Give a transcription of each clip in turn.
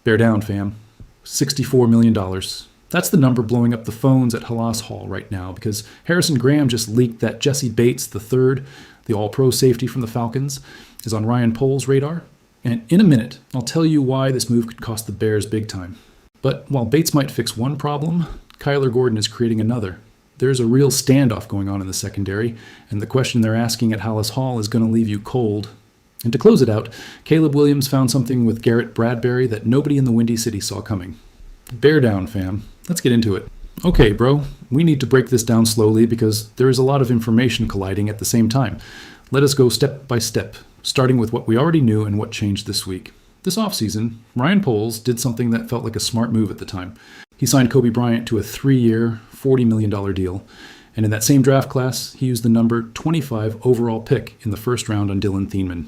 Bear down, fam. $64 million. That's the number blowing up the phones at Halas Hall right now because Harrison Graham just leaked that Jesse Bates III, the All-Pro safety from the Falcons, is on Ryan Poles' radar. And in a minute, I'll tell you why this move could cost the Bears big time. But while Bates might fix one problem, Kyler Gordon is creating another. There's a real standoff going on in the secondary, and the question they're asking at Halas Hall is going to leave you cold. And to close it out, Caleb Williams found something with Garrett Bradbury that nobody in the Windy City saw coming. Bear down, fam. Let's get into it. Okay, bro, we need to break this down slowly because there is a lot of information colliding at the same time. Let us go step by step, starting with what we already knew and what changed this week. This offseason, Ryan Poles did something that felt like a smart move at the time. He signed Kobe Bryant to a 3-year, $40 million deal, and in that same draft class, he used the number 25 overall pick in the first round on Dylan Thielman.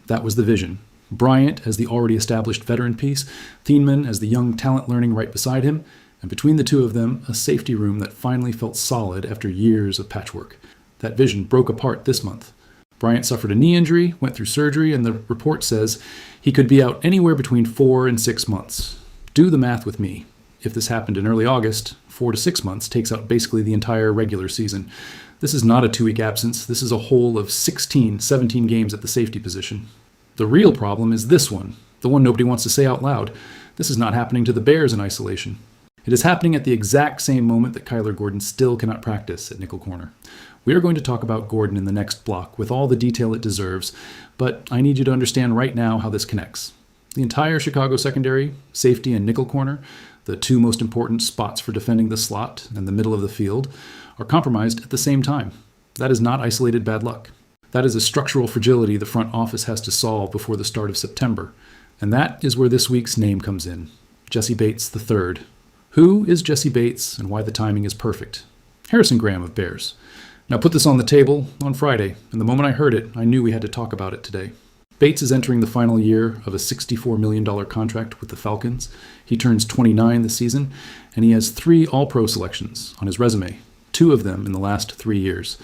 That was the vision. Bryant as the already established veteran piece, Thielman as the young talent learning right beside him, and between the two of them, a safety room that finally felt solid after years of patchwork. That vision broke apart this month. Bryant suffered a knee injury, went through surgery, and the report says he could be out anywhere between 4 and 6 months. Do the math with me. If this happened in early August, 4 to 6 months takes out basically the entire regular season. This is not a 2-week absence. This is a whole of 17 games at the safety position. The real problem is this one, the one nobody wants to say out loud. This is not happening to the Bears in isolation. It is happening at the exact same moment that Kyler Gordon still cannot practice at nickel corner. We are going to talk about Gordon in the next block with all the detail it deserves, but I need you to understand right now how this connects. The entire Chicago secondary, safety and nickel corner, the two most important spots for defending the slot and the middle of the field, are compromised at the same time. That is not isolated bad luck. That is a structural fragility the front office has to solve before the start of September. And that is where this week's name comes in. Jesse Bates III. Who is Jesse Bates and why the timing is perfect? Harrison Graham of Bears. Now put this on the table on Friday, and the moment I heard it, I knew we had to talk about it today. Bates is entering the final year of a $64 million contract with the Falcons. He turns 29 this season, and he has 3 All-Pro selections on his resume, 2 of them in the last 3 years.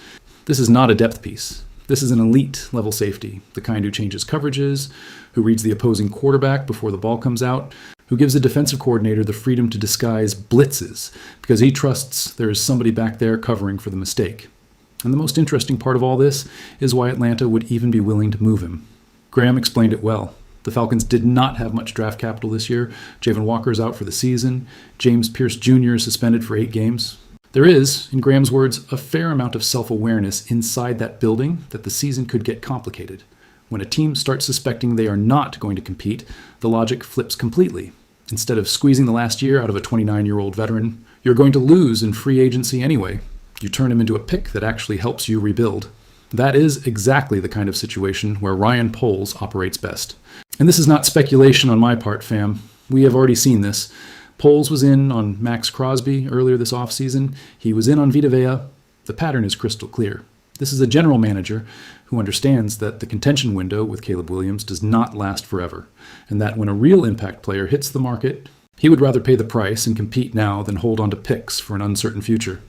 This is not a depth piece. This is an elite-level safety, the kind who changes coverages, who reads the opposing quarterback before the ball comes out, who gives a defensive coordinator the freedom to disguise blitzes because he trusts there is somebody back there covering for the mistake. And the most interesting part of all this is why Atlanta would even be willing to move him. Graham explained it well. The Falcons did not have much draft capital this year. Javon Walker is out for the season. James Pierce Jr. is suspended for 8 games. There is, in Graham's words, a fair amount of self-awareness inside that building that the season could get complicated. When a team starts suspecting they are not going to compete, the logic flips completely. Instead of squeezing the last year out of a 29-year-old veteran, you're going to lose in free agency anyway. You turn him into a pick that actually helps you rebuild. That is exactly the kind of situation where Ryan Poles operates best. And this is not speculation on my part, fam. We have already seen this. Poles was in on Max Crosby earlier this offseason. He was in on Vita Vea. The pattern is crystal clear. This is a general manager who understands that the contention window with Caleb Williams does not last forever, and that when a real impact player hits the market, he would rather pay the price and compete now than hold on to picks for an uncertain future.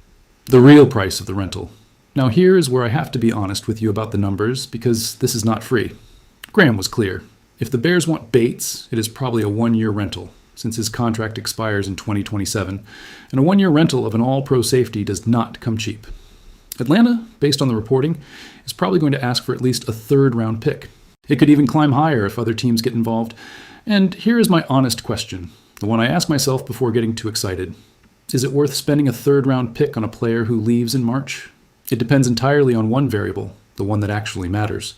The real price of the rental. Now here is where I have to be honest with you about the numbers, because this is not free. Graham was clear. If the Bears want Bates, it is probably a 1-year rental, since his contract expires in 2027, and a 1-year rental of an all-pro safety does not come cheap. Atlanta, based on the reporting, is probably going to ask for at least a 3rd-round pick. It could even climb higher if other teams get involved. And here is my honest question, the one I ask myself before getting too excited. Is it worth spending a 3rd-round pick on a player who leaves in March? It depends entirely on one variable, the one that actually matters.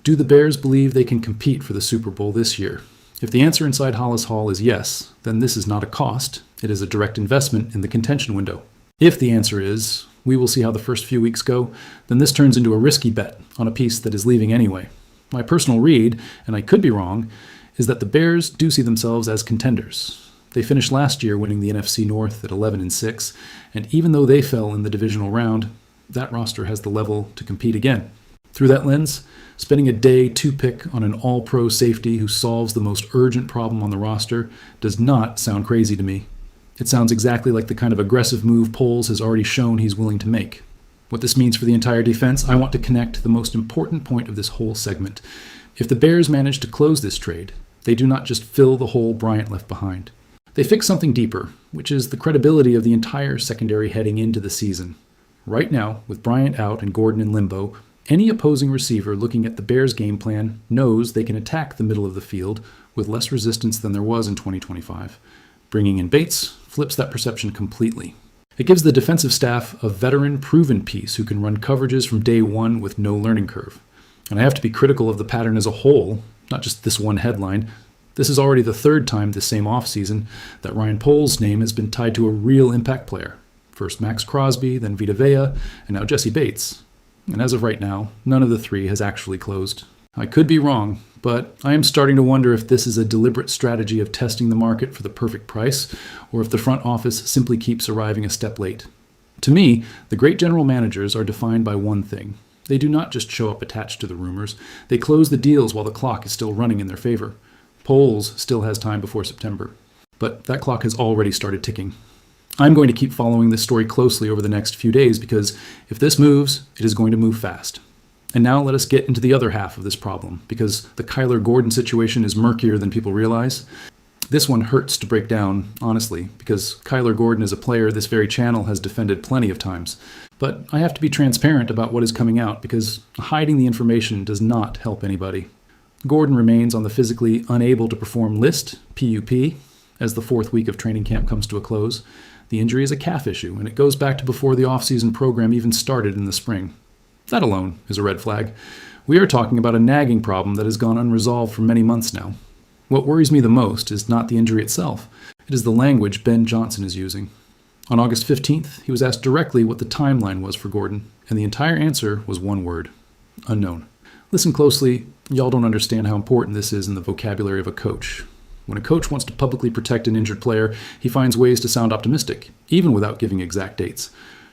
Do the Bears believe they can compete for the Super Bowl this year? If the answer inside Halas Hall is yes, then this is not a cost. It is a direct investment in the contention window. If the answer is, we will see how the first few weeks go, then this turns into a risky bet on a piece that is leaving anyway. My personal read, and I could be wrong, is that the Bears do see themselves as contenders. They finished last year winning the NFC North at 11-6, and even though they fell in the divisional round, that roster has the level to compete again. Through that lens, spending a day 2 pick on an all-pro safety who solves the most urgent problem on the roster does not sound crazy to me. It sounds exactly like the kind of aggressive move Poles has already shown he's willing to make. What this means for the entire defense, I want to connect the most important point of this whole segment. If the Bears manage to close this trade, They do not just fill the hole Bryant left behind. They fix something deeper, which is the credibility of the entire secondary heading into the season. Right now, with Bryant out and Gordon in limbo, any opposing receiver looking at the Bears' game plan knows they can attack the middle of the field with less resistance than there was in 2025. Bringing in Bates flips that perception completely. It gives the defensive staff a veteran, proven piece who can run coverages from day one with no learning curve. And I have to be critical of the pattern as a whole, not just this one headline. This is already the third time this same offseason that Ryan Poles' name has been tied to a real impact player. First Max Crosby, then Vita Vea, and now Jesse Bates. And as of right now, none of the three has actually closed. I could be wrong, but I am starting to wonder if this is a deliberate strategy of testing the market for the perfect price, or if the front office simply keeps arriving a step late. To me, the great general managers are defined by one thing. They do not just show up attached to the rumors. They close the deals while the clock is still running in their favor. Poles still has time before September, but that clock has already started ticking. I'm going to keep following this story closely over the next few days because if this moves, it is going to move fast. And now let us get into the other half of this problem, because the Kyler Gordon situation is murkier than people realize. This one hurts to break down, honestly, because Kyler Gordon is a player this very channel has defended plenty of times. But I have to be transparent about what is coming out, because hiding the information does not help anybody. Gordon remains on the physically unable to perform list, PUP, as the fourth week of training camp comes to a close. The injury is a calf issue, and it goes back to before the offseason program even started in the spring. That alone is a red flag. We are talking about a nagging problem that has gone unresolved for many months now. What worries me the most is not the injury itself. It is the language Ben Johnson is using. On August 15th, he was asked directly what the timeline was for Gordon, and the entire answer was one word: unknown. Listen closely, y'all don't understand how important this is in the vocabulary of a coach. When a coach wants to publicly protect an injured player, he finds ways to sound optimistic, even without giving exact dates.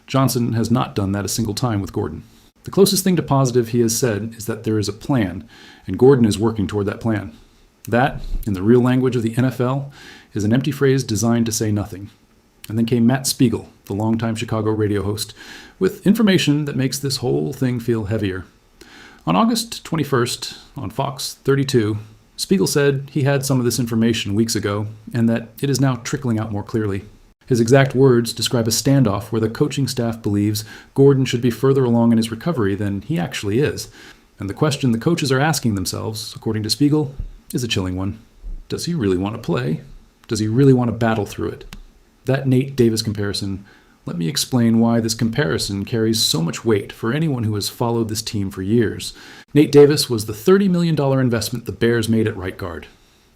Johnson has not done that a single time with Gordon. The closest thing to positive he has said is that there is a plan, and Gordon is working toward that plan. That, in the real language of the NFL, is an empty phrase designed to say nothing. And then came Matt Spiegel, the longtime Chicago radio host, with information that makes this whole thing feel heavier. On August 21st, on Fox 32, Spiegel said he had some of this information weeks ago, and that it is now trickling out more clearly. His exact words describe a standoff where the coaching staff believes Gordon should be further along in his recovery than he actually is. And the question the coaches are asking themselves, according to Spiegel, is a chilling one. Does he really want to play? Does he really want to battle through it? That Nate Davis comparison, let me explain why this comparison carries so much weight for anyone who has followed this team for years. Nate Davis was the $30 million investment the Bears made at right guard.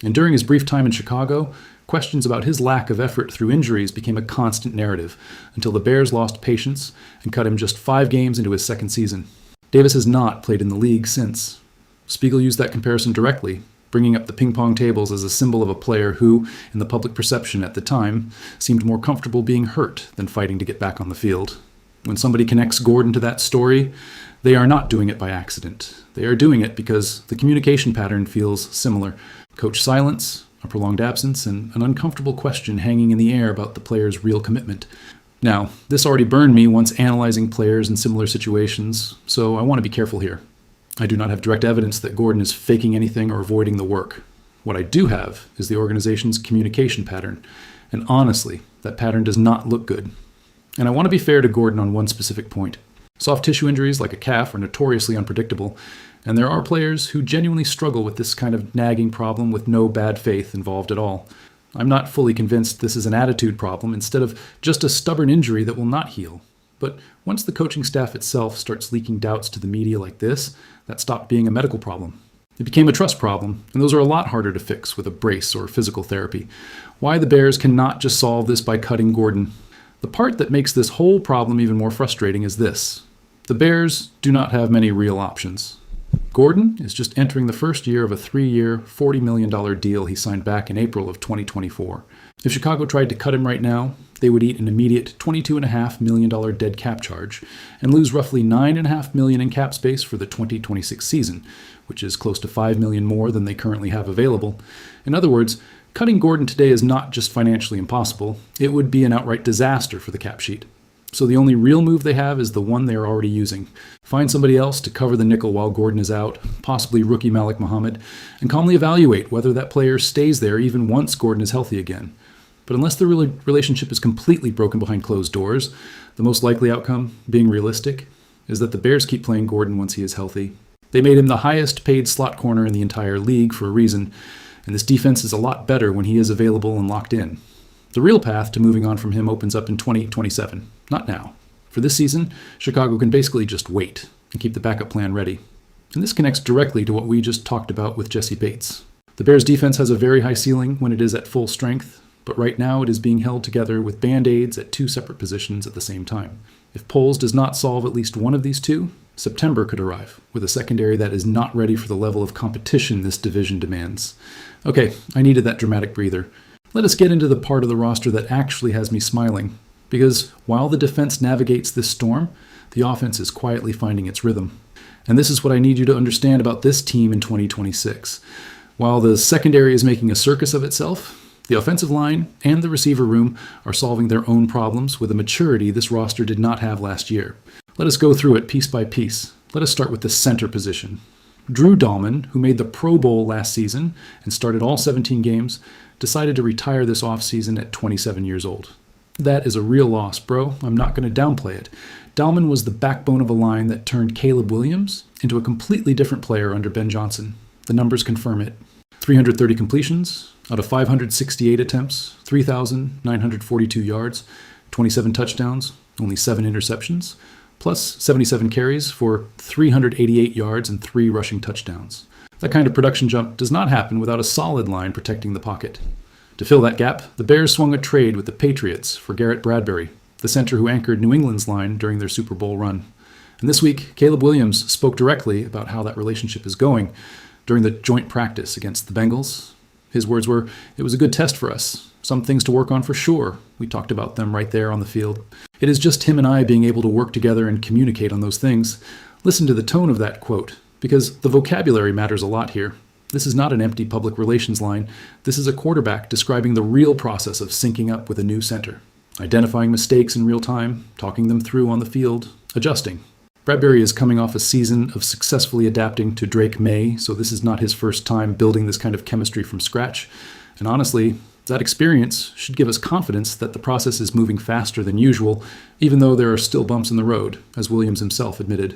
And during his brief time in Chicago, questions about his lack of effort through injuries became a constant narrative until the Bears lost patience and cut him just 5 games into his second season. Davis has not played in the league since. Spiegel used that comparison directly, bringing up the ping-pong tables as a symbol of a player who, in the public perception at the time, seemed more comfortable being hurt than fighting to get back on the field. When somebody connects Gordon to that story, they are not doing it by accident. They are doing it because the communication pattern feels similar. Coach silence, a prolonged absence, and an uncomfortable question hanging in the air about the player's real commitment. Now, this already burned me once analyzing players in similar situations, so I want to be careful here. I do not have direct evidence that Gordon is faking anything or avoiding the work. What I do have is the organization's communication pattern, and honestly, that pattern does not look good. And I want to be fair to Gordon on one specific point. Soft tissue injuries like a calf are notoriously unpredictable, and there are players who genuinely struggle with this kind of nagging problem with no bad faith involved at all. I'm not fully convinced this is an attitude problem instead of just a stubborn injury that will not heal. But once the coaching staff itself starts leaking doubts to the media like this, that stopped being a medical problem. It became a trust problem, and those are a lot harder to fix with a brace or physical therapy. Why the Bears cannot just solve this by cutting Gordon? The part that makes this whole problem even more frustrating is this. The Bears do not have many real options. Gordon is just entering the first year of a 3-year, $40 million deal he signed back in April of 2024. If Chicago tried to cut him right now, they would eat an immediate $22.5 million dead cap charge and lose roughly $9.5 million in cap space for the 2026 season, which is close to $5 million more than they currently have available. In other words, cutting Gordon today is not just financially impossible, it would be an outright disaster for the cap sheet. So the only real move they have is the one they are already using. Find somebody else to cover the nickel while Gordon is out, possibly rookie Malik Muhammad, and calmly evaluate whether that player stays there even once Gordon is healthy again. But unless the relationship is completely broken behind closed doors, the most likely outcome, being realistic, is that the Bears keep playing Gordon once he is healthy. They made him the highest paid slot corner in the entire league for a reason, and this defense is a lot better when he is available and locked in. The real path to moving on from him opens up in 2027, not now. For this season, Chicago can basically just wait and keep the backup plan ready. And this connects directly to what we just talked about with Jesse Bates. The Bears' defense has a very high ceiling when it is at full strength, but right now it is being held together with band-aids at two separate positions at the same time. If Poles does not solve at least one of these two, September could arrive, with a secondary that is not ready for the level of competition this division demands. Okay, I needed that dramatic breather. Let us get into the part of the roster that actually has me smiling, because while the defense navigates this storm, the offense is quietly finding its rhythm. And this is what I need you to understand about this team in 2026. While the secondary is making a circus of itself, the offensive line and the receiver room are solving their own problems with a maturity this roster did not have last year. Let us go through it piece by piece. Let us start with the center position. Drew Dahlman, who made the Pro Bowl last season and started all 17 games, decided to retire this offseason at 27 years old. That is a real loss, bro. I'm not going to downplay it. Dahlman was the backbone of a line that turned Caleb Williams into a completely different player under Ben Johnson. The numbers confirm it. 330 completions out of 568 attempts, 3,942 yards, 27 touchdowns, only 7 interceptions, plus 77 carries for 388 yards and 3 rushing touchdowns. That kind of production jump does not happen without a solid line protecting the pocket. To fill that gap, the Bears swung a trade with the Patriots for Garrett Bradbury, the center who anchored New England's line during their Super Bowl run. And this week, Caleb Williams spoke directly about how that relationship is going during the joint practice against the Bengals. His words were, "It was a good test for us. Some things to work on for sure. We talked about them right there on the field. It is just him and I being able to work together and communicate on those things." Listen to the tone of that quote, because the vocabulary matters a lot here. This is not an empty public relations line. This is a quarterback describing the real process of syncing up with a new center, identifying mistakes in real time, talking them through on the field, adjusting. Bradbury is coming off a season of successfully adapting to Drake May, so this is not his first time building this kind of chemistry from scratch. And honestly, that experience should give us confidence that the process is moving faster than usual, even though there are still bumps in the road, as Williams himself admitted.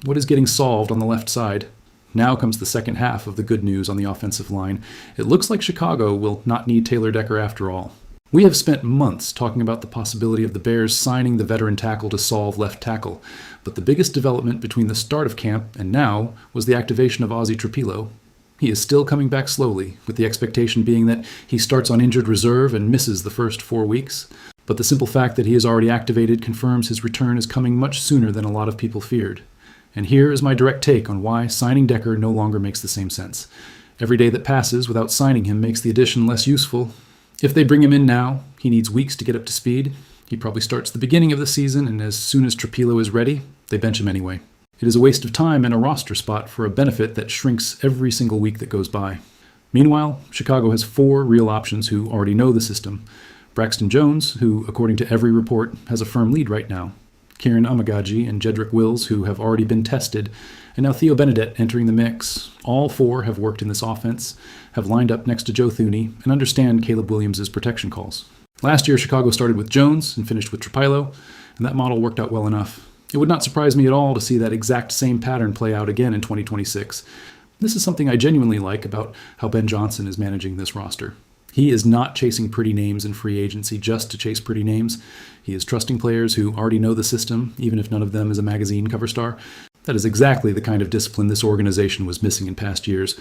What is getting solved on the left side? Now comes the second half of the good news on the offensive line. It looks like Chicago will not need Taylor Decker after all. We have spent months talking about the possibility of the Bears signing the veteran tackle to solve left tackle, but the biggest development between the start of camp and now was the activation of Ozzie Trapilo. He is still coming back slowly, with the expectation being that he starts on injured reserve and misses the first 4 weeks. But the simple fact that he is already activated confirms his return is coming much sooner than a lot of people feared. And here is my direct take on why signing Decker no longer makes the same sense. Every day that passes without signing him makes the addition less useful. If they bring him in now, he needs weeks to get up to speed. He probably starts the beginning of the season, and as soon as Trapilo is ready, they bench him anyway. It is a waste of time and a roster spot for a benefit that shrinks every single week that goes by. Meanwhile, Chicago has 4 real options who already know the system. Braxton Jones, who, according to every report, has a firm lead right now. Kieran Amagaji and Jedrick Wills, who have already been tested, and now Theo Benedette entering the mix. All 4 have worked in this offense, have lined up next to Joe Thuney, and understand Caleb Williams' protection calls. Last year, Chicago started with Jones and finished with Trapilo, and that model worked out well enough. It would not surprise me at all to see that exact same pattern play out again in 2026. This is something I genuinely like about how Ben Johnson is managing this roster. He is not chasing pretty names in free agency just to chase pretty names. He is trusting players who already know the system, even if none of them is a magazine cover star. That is exactly the kind of discipline this organization was missing in past years,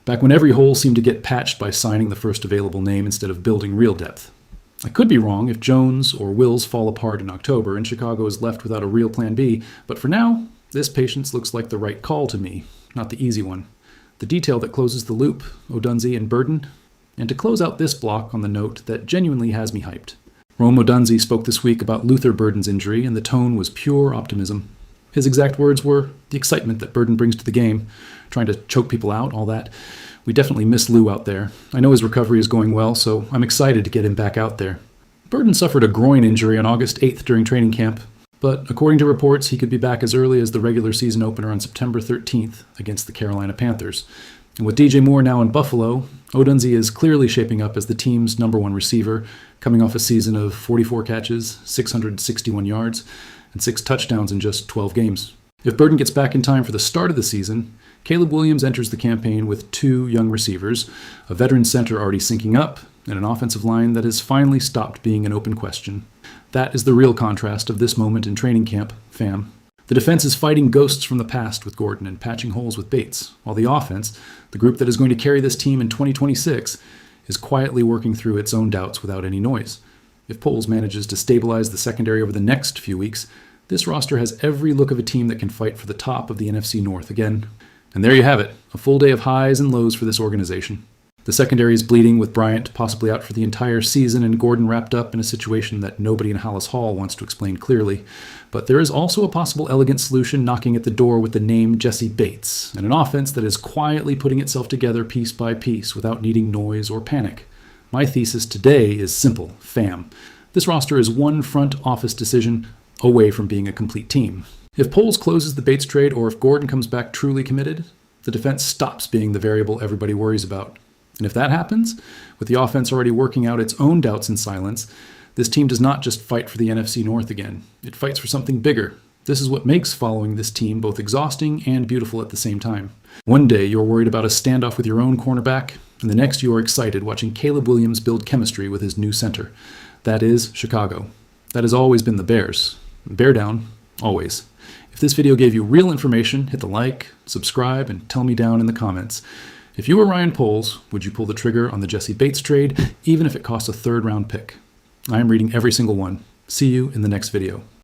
back when every hole seemed to get patched by signing the first available name instead of building real depth. I could be wrong if Jones or Wills fall apart in October and Chicago is left without a real plan B, but for now, this patience looks like the right call to me, not the easy one. The detail that closes the loop, Odunze and Burden, and to close out this block on the note that genuinely has me hyped. Rome Odunze spoke this week about Luther Burden's injury, and the tone was pure optimism. His exact words were, "The excitement that Burden brings to the game, trying to choke people out, all that. We definitely miss Lou out there. I know his recovery is going well, so I'm excited to get him back out there." Burden suffered a groin injury on August 8th during training camp, but according to reports, he could be back as early as the regular season opener on September 13th against the Carolina Panthers. And with DJ Moore now in Buffalo, Odunze is clearly shaping up as the team's number one receiver, coming off a season of 44 catches, 661 yards, and 6 touchdowns in just 12 games. If Burden gets back in time for the start of the season, Caleb Williams enters the campaign with 2 young receivers, a veteran center already syncing up, and an offensive line that has finally stopped being an open question. That is the real contrast of this moment in training camp, fam. The defense is fighting ghosts from the past with Gordon and patching holes with Bates, while the offense, the group that is going to carry this team in 2026, is quietly working through its own doubts without any noise. If Poles manages to stabilize the secondary over the next few weeks, this roster has every look of a team that can fight for the top of the NFC North again. And there you have it, a full day of highs and lows for this organization. The secondary is bleeding, with Bryant possibly out for the entire season and Gordon wrapped up in a situation that nobody in Hallis Hall wants to explain clearly. But there is also a possible elegant solution knocking at the door with the name Jessie Bates, and an offense that is quietly putting itself together piece by piece without needing noise or panic. My thesis today is simple, fam. This roster is one front office decision away from being a complete team. If Poles closes the Bates trade, or if Gordon comes back truly committed, the defense stops being the variable everybody worries about. And if that happens, with the offense already working out its own doubts in silence, this team does not just fight for the NFC North again. It fights for something bigger. This is what makes following this team both exhausting and beautiful at the same time. One day you're worried about a standoff with your own cornerback, and the next you are excited watching Caleb Williams build chemistry with his new center. That is Chicago. That has always been the Bears. Bear down, always. If this video gave you real information, hit the like, subscribe, and tell me down in the comments. If you were Ryan Poles, would you pull the trigger on the Jessie Bates trade, even if it costs a 3rd-round pick? I am reading every single one. See you in the next video.